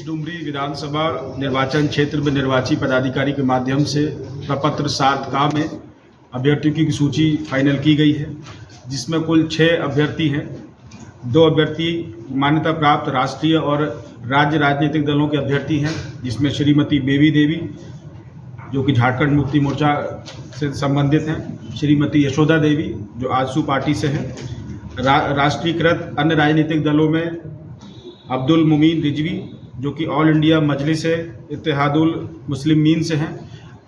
डुमरी विधानसभा निर्वाचन क्षेत्र में निर्वाची पदाधिकारी के माध्यम से प्रपत्र 7 में अभ्यर्थियों की सूची फाइनल की गई है, जिसमें कुल 6 अभ्यर्थी हैं। 2 अभ्यर्थी मान्यता प्राप्त राष्ट्रीय और राज्य राजनीतिक दलों के अभ्यर्थी हैं, जिसमें श्रीमती बेबी देवी जो कि झारखंड मुक्ति मोर्चा से संबंधित हैं, श्रीमती यशोदा देवी जो आजसू पार्टी से हैं, राष्ट्रीयकृत अन्य राजनीतिक दलों में अब्दुल मुमीन रिजवी जो कि ऑल इंडिया मजलिस इत्तेहादुल मुस्लिमीन से हैं,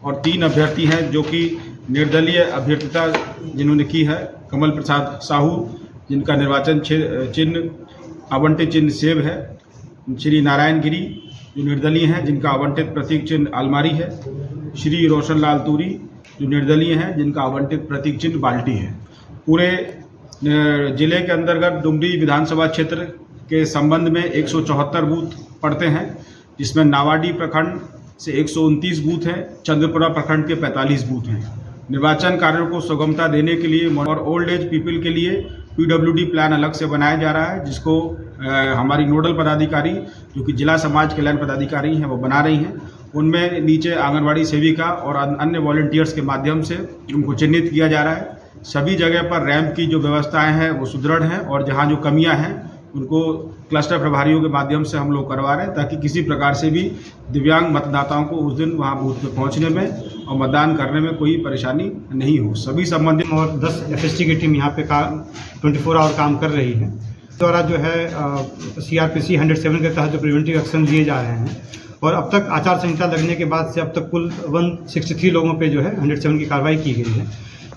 और 3 अभ्यर्थी हैं जो कि निर्दलीय अभ्यर्थिता जिन्होंने की है, कमल प्रसाद साहू जिनका निर्वाचन चिन्ह आवंटित चिन्ह सेब है, श्री नारायण गिरी जो निर्दलीय हैं जिनका आवंटित प्रतीक चिन्ह अलमारी है, श्री रोशन लाल तूरी जो निर्दलीय हैं जिनका आवंटित प्रतीक चिन्ह बाल्टी है। पूरे जिले के अंतर्गत डुमरी विधानसभा क्षेत्र के संबंध में 174 बूथ पड़ते हैं, जिसमें नावाडी प्रखंड से 129 बूथ हैं, चंद्रपुरा प्रखंड के 45 बूथ हैं। निर्वाचन कार्यों को सुगमता देने के लिए और ओल्ड एज पीपल के लिए PWD प्लान अलग से बनाया जा रहा है, जिसको हमारी नोडल पदाधिकारी जो कि जिला समाज कल्याण पदाधिकारी हैं वो बना रही हैं। उनमें नीचे आंगनवाड़ी सेविका और अन्य वॉलंटियर्स के माध्यम से उनको चिन्हित किया जा रहा है। सभी जगह पर रैंप की जो व्यवस्थाएं हैं वो सुदृढ़ हैं, और जहां जो कमियां हैं उनको क्लस्टर प्रभारियों के माध्यम से हम लोग करवा रहे हैं, ताकि किसी प्रकार से भी दिव्यांग मतदाताओं को उस दिन वहां बूथ पे पहुंचने में और मतदान करने में कोई परेशानी नहीं हो। सभी संबंधित और 10 FST की टीम यहाँ पे 24 आवर काम कर रही है। द्वारा जो है CRPC 107 के तहत जो प्रिवेंटिव एक्शन लिए जा रहे हैं, और अब तक आचार संहिता लगने के बाद से अब तक कुल 163 लोगों पे जो है 107 की कार्रवाई की गई है।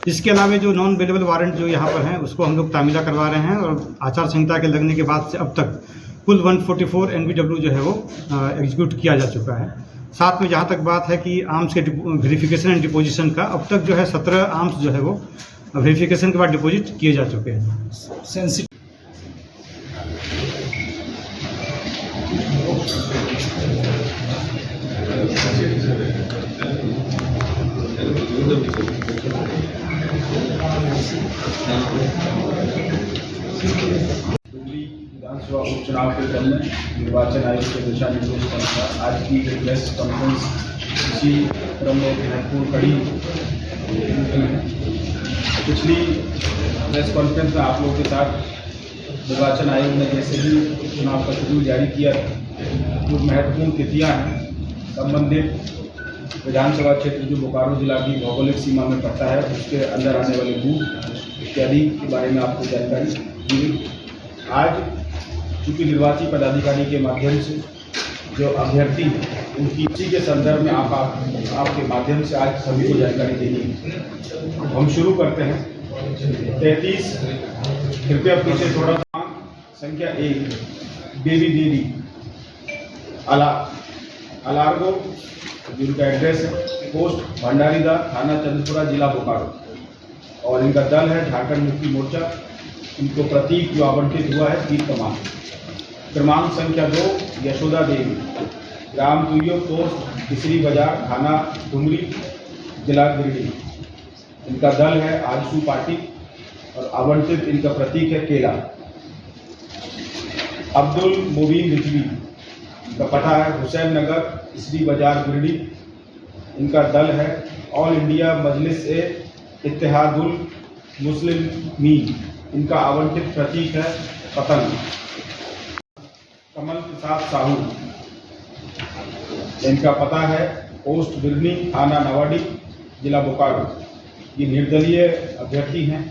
इसके अलावा जो नॉन अवेलेबल वारंट जो यहाँ पर हैं उसको हम लोग तामीला करवा रहे हैं, और आचार संहिता के लगने के बाद से अब तक कुल 144 NBW जो है वो एग्जीक्यूट किया जा चुका है। साथ में जहाँ तक बात है कि आर्म्स के वेरिफिकेशन एंड डिपोजिशन का, अब तक जो है 17 आर्म्स जो है वो वेरिफिकेशन के बाद डिपोजिट किए जा चुके हैं। डुमरी विधानसभा उपचुनाव के क्रम में निर्वाचन आयोग के दिशा निर्देश के अनुसार आज की प्रेस कॉन्फ्रेंस इसी क्रम में महत्वपूर्ण कड़ी। पिछली प्रेस कॉन्फ्रेंस में आप लोगों के साथ निर्वाचन आयोग ने जैसे भी चुनाव का शेड्यूल जारी किया, जो महत्वपूर्ण तिथियां हैं संबंधित विधानसभा क्षेत्र जो बोकारो जिला की भौगोलिक सीमा में पड़ता है उसके अंदर आने वाले बूथ इत्यादि के बारे में आपको जानकारी दी। आज चूँकि निर्वाची पदाधिकारी के माध्यम से जो अभ्यर्थी हैं उनकी इसी के संदर्भ में आपके माध्यम से आज सभी को जानकारी देनी है। हम शुरू करते हैं 33, कृपया पीछे थोड़ा सा। संख्या 1 बेबी देवी अलार्गो जिनका एड्रेस है पोस्ट भंडारीदा, थाना चंद्रपुरा, जिला बोकारो, और इनका दल है झारखंड मुक्ति मोर्चा। इनको प्रतीक जो आवंटित हुआ है तीर कमान। क्रमांक संख्या 2 यशोदा देवी, ग्राम तुयो, पोस्ट किसरी बाजार, थाना डुमरी, जिला गिरिडीह। इनका दल है आजसू पार्टी और आवंटित इनका प्रतीक है केला। अब्दुल मुबीन रिजवी, इनका पता है हुसैन नगर, किसरी बाजार, गिरिडीह। इनका दल है ऑल इंडिया मजलिस इत्तेहादुल मुस्लिमीन। इनका आवंटित प्रतीक है पतंग। कमल प्रसाद साहू, इनका पता है पोस्ट बिरनी, थाना नावाडी, जिला बोकारो। ये निर्दलीय अभ्यर्थी हैं।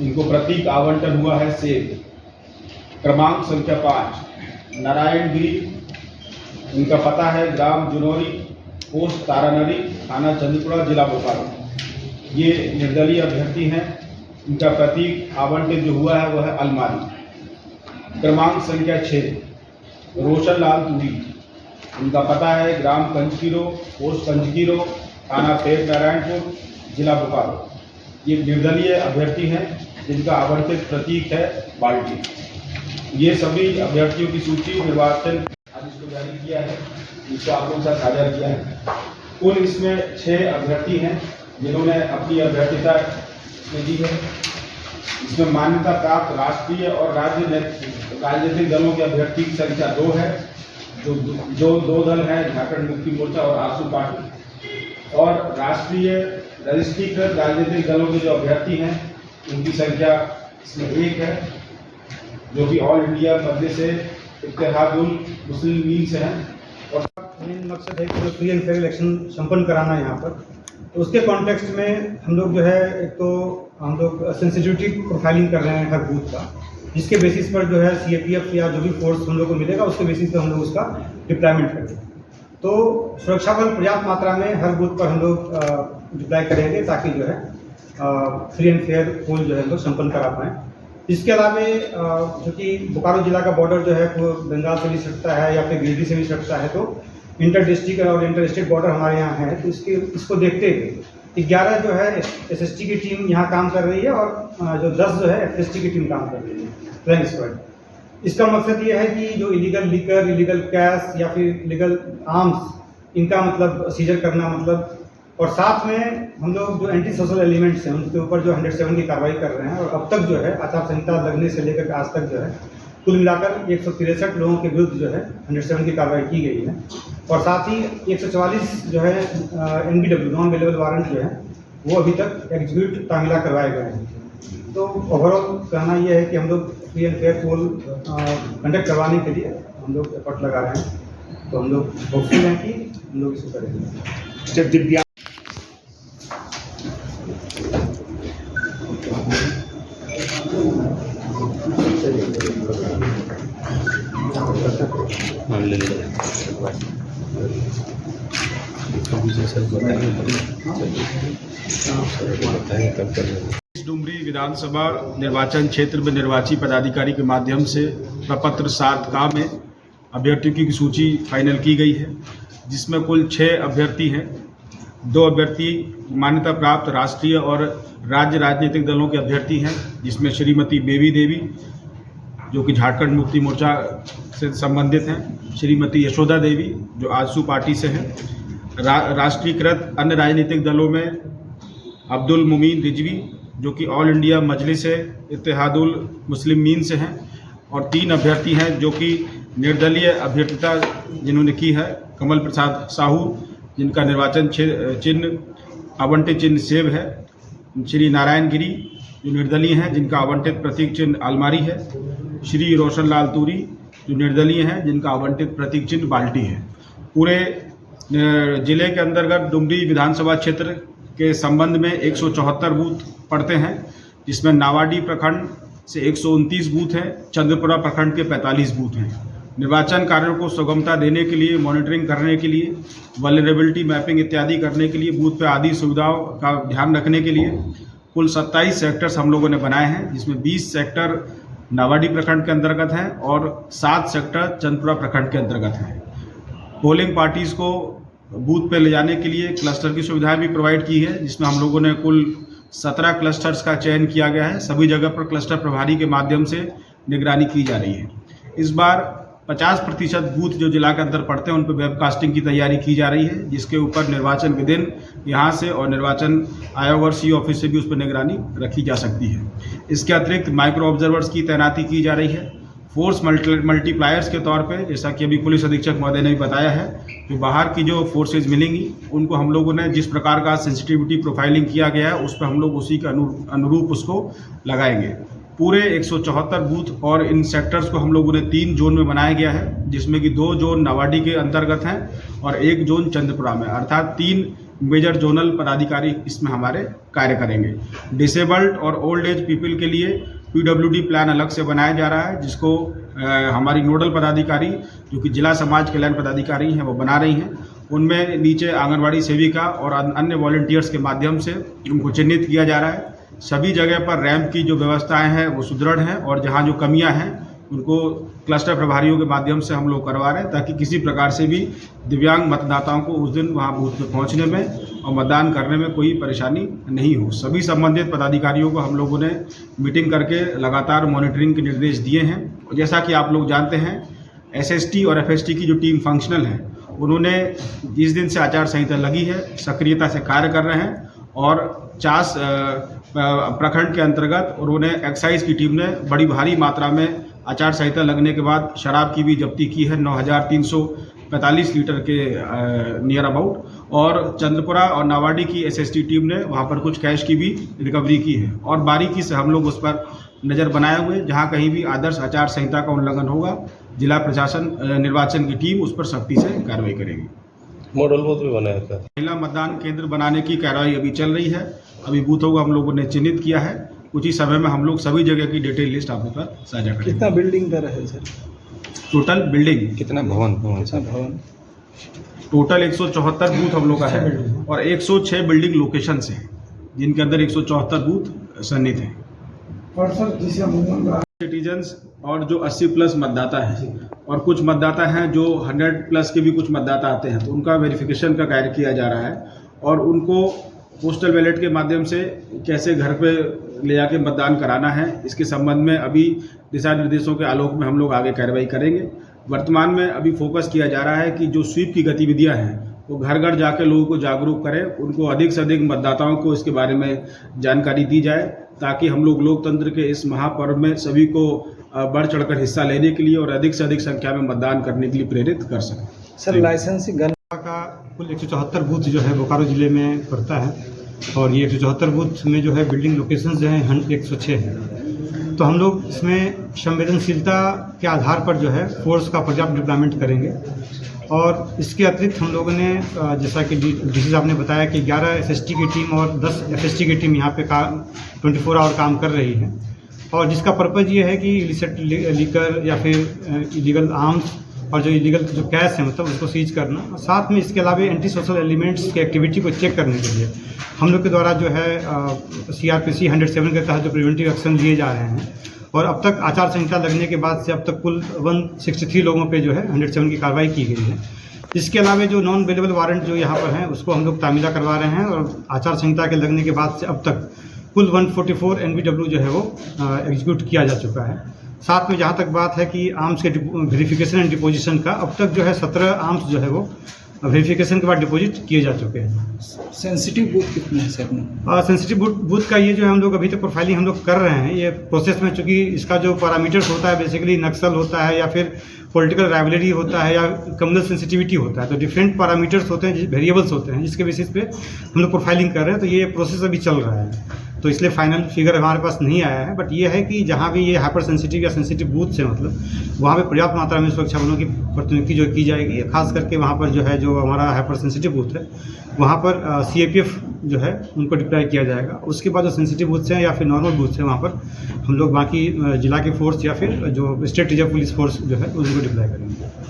इनको प्रतीक आवंटन हुआ है सेब। क्रमांक संख्या 5 नारायण गिरी, इनका पता है ग्राम जुनौरी, पोस्ट तारानरी, थाना चंद्रपुरा, जिला बोकारो। ये निर्दलीय अभ्यर्थी हैं। इनका प्रतीक आवंटित जो हुआ है वह है अलमारी। क्रमांक संख्या 6 रोशन लाल तूरी, इनका पता है ग्राम कंचकीरो, पोस्ट कंचकीरो, थाना पेट नारायणपुर, जिला बोकारो। ये निर्दलीय अभ्यर्थी हैं जिनका आवंटित प्रतीक है बाल्टी। ये सभी अभ्यर्थियों की सूची निर्वाचन आदेश को जारी किया है, जिसको आप लोगों के साथ साझा किया है। कुल इसमें 6 अभ्यर्थी हैं जिन्होंने अपनी अभ्यर्थिता दी है। इसमें मान्यता प्राप्त राष्ट्रीय और राज्य राजनीतिक दलों के अभ्यर्थी की संख्या 2 है। जो दो दल हैं, झारखंड मुक्ति मोर्चा और आजसू पार्टी, और राष्ट्रीय रजिस्ट्रीकृत राजनीतिक दलों के जो अभ्यर्थी हैं उनकी संख्या इसमें 1 है, जो कि ऑल इंडिया मजलिस इत्तेहादुल मुस्लिमीन से हैं। और मेन मकसद है कि फ्री एंड फेयर इलेक्शन संपन्न कराना यहाँ पर। तो उसके कॉन्टेक्स्ट में हम लोग जो है, एक तो हम लोग सेंसिटिविटी प्रोफाइलिंग कर रहे हैं हर बूथ का, जिसके बेसिस पर जो है CAPF या जो भी फोर्स हम लोग को मिलेगा उसके बेसिस पर हम लोग उसका डिप्लॉयमेंट करेंगे। तो सुरक्षा बल पर्याप्त मात्रा में हर बूथ पर हम लोग डिप्लॉय करेंगे, ताकि जो है फ्री एंड फेयर पोल जो है हम लोग संपन्न करा पाएँ। इसके अलावा चूँकि बोकारो जिला का बॉर्डर जो है वो बंगाल से भी सटता है या फिर गिरिडीह से भी सटता है, तो इंटर डिस्ट्रिक्ट और इंटर स्टेट बॉर्डर हमारे यहाँ है। तो इसको देखते हुए 11 जो है SST की टीम यहाँ काम कर रही है और जो 10 जो है FST की टीम काम कर रही है, फ्लाइंग स्क्वाड। इसका मकसद ये है कि जो इलीगल लिकर, इलीगल कैश या फिर इलीगल आर्म्स, इनका मतलब सीजर करना, मतलब, और साथ में हम लोग जो एंटी सोशल एलिमेंट्स हैं उनके ऊपर जो 107 की कार्रवाई कर रहे हैं। और अब तक जो है आचार संहिता लगने से लेकर आज तक जो है कुल मिलाकर 163 लोगों के विरुद्ध जो है 107 की कार्रवाई की गई है। और साथ ही 144 जो है NBW नॉन अवेलेबल वारंट जो है वो अभी तक एग्जीक्यूट तामिला करवाए गए हैं। तो ओवरऑल कहना यह है कि हम लोग free and fair poll conduct करवाने के लिए हम लोग एफर्ट लगा रहे हैं। तो हम लोग होपफुल हैं कि हम लोग इसको करेंगे। डुमरी विधानसभा निर्वाचन क्षेत्र में निर्वाची पदाधिकारी के माध्यम से प्रपत्र 7 में अभ्यर्थियों की सूची फाइनल की गई है, जिसमें कुल 6 अभ्यर्थी हैं। 2 अभ्यर्थी मान्यता प्राप्त राष्ट्रीय और राज्य राजनीतिक दलों के अभ्यर्थी हैं, जिसमें श्रीमती बेबी देवी जो कि झारखंड मुक्ति मोर्चा से संबंधित हैं, श्रीमती यशोदा देवी जो आजसू पार्टी से हैं, राष्ट्रीयकृत अन्य राजनीतिक दलों में अब्दुल मुमीन रिजवी जो कि ऑल इंडिया मजलिस इत्तेहादुल मुस्लिमीन से हैं, और 3 अभ्यर्थी हैं जो कि निर्दलीय अभ्यर्थिता जिन्होंने की है, कमल प्रसाद साहू जिनका निर्वाचन चिन्ह आवंटित चिन्ह सेब है, श्री नारायण गिरी जो निर्दलीय हैं जिनका आवंटित प्रतीक चिन्ह अलमारी है, श्री रोशन लाल तूरी जो निर्दलीय हैं जिनका आवंटित प्रतीक चिन्ह बाल्टी है। पूरे जिले के अंतर्गत डुमरी विधानसभा क्षेत्र के संबंध में 174 बूथ पड़ते हैं, जिसमें नावाडी प्रखंड से 129 बूथ हैं, चंद्रपुरा प्रखंड के 45 बूथ हैं। निर्वाचन कार्यों को सुगमता देने के लिए, मॉनिटरिंग करने के लिए, वल्नरेबिलिटी मैपिंग इत्यादि करने के लिए, बूथ पे आदि सुविधाओं का ध्यान रखने के लिए कुल 27 सेक्टर्स हम लोगों ने बनाए हैं, जिसमें 20 सेक्टर नावाडी प्रखंड के अंतर्गत हैं और 7 सेक्टर चंद्रपुरा प्रखंड के अंतर्गत हैं। पोलिंग पार्टीज़ को बूथ पे ले जाने के लिए क्लस्टर की सुविधाएं भी प्रोवाइड की है, जिसमें हम लोगों ने कुल 17 क्लस्टर्स का चयन किया गया है। सभी जगह पर क्लस्टर प्रभारी के माध्यम से निगरानी की जा रही है। इस बार 50% बूथ जो जिला के अंदर पड़ते हैं उन पर वेबकास्टिंग की तैयारी की जा रही है, जिसके ऊपर निर्वाचन के दिन यहाँ से और निर्वाचन आयोग और CO ऑफिस से भी उस पर निगरानी रखी जा सकती है। इसके अतिरिक्त माइक्रो ऑब्जर्वर्स की तैनाती की जा रही है। फोर्स मल्टीप्लायर्स के तौर पे, जैसा कि अभी पुलिस अधीक्षक महोदय ने भी बताया है, कि बाहर की जो फोर्सेज मिलेंगी उनको हम लोगों ने जिस प्रकार का सेंसिटिविटी प्रोफाइलिंग किया गया है उस पर हम लोग उसी के अनुरूप उसको लगाएंगे। पूरे 174 बूथ और इन सेक्टर्स को हम लोगों ने 3 जोन में बनाया गया है, जिसमें कि 2 जोन नावाडी के अंतर्गत हैं और 1 जोन चंद्रपुरा में, अर्थात 3 मेजर जोनल पदाधिकारी इसमें हमारे कार्य करेंगे। डिसेबल्ड और ओल्ड एज पीपल के लिए PWD प्लान अलग से बनाया जा रहा है, जिसको हमारी नोडल पदाधिकारी जो कि जिला समाज कल्याण पदाधिकारी हैं वो बना रही हैं। उनमें नीचे आंगनवाड़ी सेविका और अन्य वॉलंटियर्स के माध्यम से उनको चिन्हित किया जा रहा है। सभी जगह पर रैंप की जो व्यवस्थाएं हैं वो सुदृढ़ हैं और जहां जो कमियां हैं उनको क्लस्टर प्रभारियों के माध्यम से हम लोग करवा रहे हैं, ताकि किसी प्रकार से भी दिव्यांग मतदाताओं को उस दिन वहां बूथ पे पहुंचने में और मतदान करने में कोई परेशानी नहीं हो। सभी संबंधित पदाधिकारियों को हम लोगों ने मीटिंग करके लगातार मॉनिटरिंग के निर्देश दिए हैं। और जैसा कि आप लोग जानते हैं, SST और FST की जो टीम फंक्शनल है, उन्होंने जिस दिन से आचार संहिता लगी है सक्रियता से कार्य कर रहे हैं और 50 प्रखंड के अंतर्गत उन्होंने एक्साइज की टीम ने बड़ी भारी मात्रा में आचार संहिता लगने के बाद शराब की भी जब्ती की है 9,345 लीटर के नियर अबाउट, और चंद्रपुरा और नावाडी की एसएसटी टीम ने वहाँ पर कुछ कैश की भी रिकवरी की है और बारीकी से हम लोग उस पर नज़र बनाए हुए, जहाँ कहीं भी आदर्श आचार संहिता का उल्लंघन होगा जिला प्रशासन निर्वाचन की टीम उस पर सख्ती से कार्रवाई करेगी। मॉडल बूथ भी बनाया था। महिला मतदान केंद्र बनाने की कार्रवाई अभी चल रही है। अभी बूथों को हम लोगों ने चिन्हित किया है। कुछ ही समय में हम लोग सभी जगह की डिटेल लिस्ट आपके साथ साझा करेंगे। कितना बिल्डिंग का है सर? टोटल बिल्डिंग कितना भवन भवन टोटल 174 बूथ हम लोग का है और 106 बिल्डिंग लोकेशंस हैं, जिनके अंदर 174 बूथ सन्निहित हैं। और सर जिसे सिटीजन्स और जो 80 प्लस मतदाता हैं और कुछ मतदाता हैं जो 100 प्लस के भी कुछ मतदाता आते हैं, तो उनका वेरिफिकेशन का कार्य किया जा रहा है और उनको पोस्टल बैलेट के माध्यम से कैसे घर पे ले जाके मतदान कराना है, इसके संबंध में अभी दिशा निर्देशों के आलोक में हम लोग आगे कार्रवाई करेंगे। वर्तमान में अभी फोकस किया जा रहा है कि जो स्वीप की गतिविधियां हैं वो घर घर जाकर लोगों को जागरूक करें, उनको अधिक से अधिक मतदाताओं को इसके बारे में जानकारी दी जाए, ताकि हम लोग लोकतंत्र के इस महापर्व में सभी को बढ़ चढ़कर हिस्सा लेने के लिए और अधिक से अधिक संख्या में मतदान करने के लिए प्रेरित कर सकें। सर लाइसेंसिंग गन का कुल 174 बूथ जो है बोकारो जिले में पड़ता है और ये 174 बूथ में जो है बिल्डिंग लोकेशंस जो है 106 है। तो हम लोग इसमें संवेदनशीलता के आधार पर जो है फोर्स का पर्याप्त डिप्लॉयमेंट करेंगे और इसके अतिरिक्त हम लोगों ने जैसा कि डीसी साहब ने बताया कि 11 एसएसटी की टीम और 10 एफएसटी की टीम यहाँ पे 24 आवर काम कर रही है और जिसका पर्पज़ ये है कि इलिसिट लीकर या फिर इलीगल आर्म्स और जो इलीगल जो कैश है मतलब उसको सीज करना, और साथ में इसके अलावा एंटी सोशल एलिमेंट्स की एक्टिविटी को चेक करने के लिए हम लोग के द्वारा जो है CRPC 107 के तहत जो प्रिवेंटिव एक्शन लिए जा रहे हैं और अब तक आचार संहिता लगने के बाद से अब तक कुल 163 लोगों पे जो है 107 की कार्रवाई की गई है। इसके अलावा जो नॉन अवेलेबल वारंट जो यहाँ पर हैं उसको हम लोग तामीला करवा रहे हैं और आचार संहिता के लगने के बाद से अब तक कुल 144 NBW जो है वो एग्जीक्यूट किया जा चुका है। साथ में जहाँ तक बात है कि आर्म्स के वेरिफिकेशन एंड डिपोजिशन का, अब तक जो है 17 आर्म्स जो है वो वेरिफिकेशन के बाद डिपॉजिट किए जा चुके हैं। सेंसिटिव बूथ कितने हैं सर अपने? सेंसिटिव बूथ का ये जो है हम लोग अभी तक प्रोफाइलिंग हम लोग कर रहे हैं, ये प्रोसेस में, चूँकि इसका जो पैरामीटर्स होता है बेसिकली नक्सल होता है या फिर पॉलिटिकल राइवलरी होता है या कम्युनल सेंसिटिविटी होता है, तो डिफरेंट पैरामीटर्स होते हैं, वेरिएबल्स होते हैं, जिसके बेसिस पे हम लोग प्रोफाइलिंग कर रहे हैं। तो ये प्रोसेस अभी चल रहा है, तो इसलिए फाइनल फिगर हमारे पास नहीं आया है, बट ये है कि जहाँ भी ये हाइपर सेंसिटिव या सेंसिटिव बूथ से मतलब वहाँ पे पर्याप्त मात्रा में सुरक्षा बलों की प्रतिनियुक्ति जो की जाएगी, खास करके वहाँ पर जो है जो हमारा हाइपर सेंसिटिव बूथ है वहाँ पर CAPF जो है उनको डिप्लॉय किया जाएगा। उसके बाद जो सेंसिटिव बूथ्स हैं या फिर नॉर्मल बूथ्स हैं वहाँ पर हम लोग बाकी जिला की फोर्स या फिर जो स्टेट रिजर्व पुलिस फोर्स जो है उनको डिप्लॉय करेंगे।